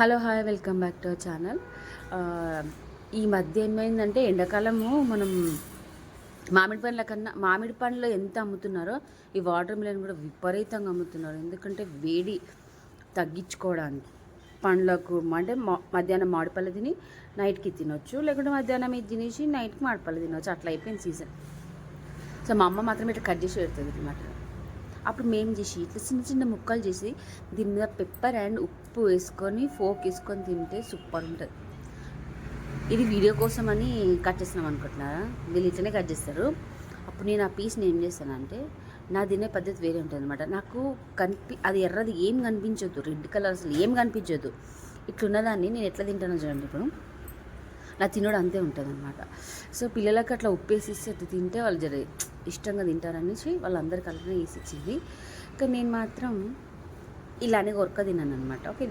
Hello hi welcome back to our channel. ఈ మధ్య ఏమైందంటే ఎండాకాలము మనం మామిడి పండ్లు ఎంత అమ్ముతున్నారో ఈ వాటర్ మిలన్ కూడా విపరీతంగా అమ్ముతున్నారు. ఎందుకంటే వేడి తగ్గించుకోవడానికి పండ్లకు అంటే మధ్యాహ్నం మామిడిపళ్ళు తిని నైట్కి తినొచ్చు, లేకుంటే మధ్యాహ్నం ఇది తినేసి నైట్కి మామిడిపళ్ళు తినొచ్చు. అట్లా అయిపోయింది సీజన్. సో మా అమ్మ మాత్రం ఇట్లా కట్ చేసి పెడుతుంది అనమాట. అప్పుడు మేము చేసి ఇట్లా చిన్న చిన్న ముక్కలు చేసి దీని మీద పెప్పర్ అండ్ ఉప్పు వేసుకొని ఫోక్ వేసుకొని తింటే సూపర్ ఉంటుంది. ఇది వీడియో కోసం అని కట్ చేస్తున్నాం అనుకుంటున్నారా? వీళ్ళు ఇట్లనే కట్ చేస్తారు. అప్పుడు నేను ఆ పీస్ని ఏం చేస్తానంటే, నా తినే పద్ధతి వేరే ఉంటుంది అనమాట. నాకు అది ఎర్రది ఏం కనిపించొద్దు, రెడ్ కలర్ అసలు ఏం కనిపించొద్దు. ఇట్లున్నదాన్ని నేను ఎట్లా తింటానో చూడండి. ఇప్పుడు నా తినడం అంతే ఉంటుంది అనమాట. సో పిల్లలకి అట్లా ఉప్పేసి అట్లా తింటే వాళ్ళు జర ఇష్టంగా తింటారనేసి వాళ్ళందరికీ అలానే వేసి ఇచ్చింది. కానీ నేను మాత్రం ఇలానే కొరక తిన్నాను అనమాట. ఓకే.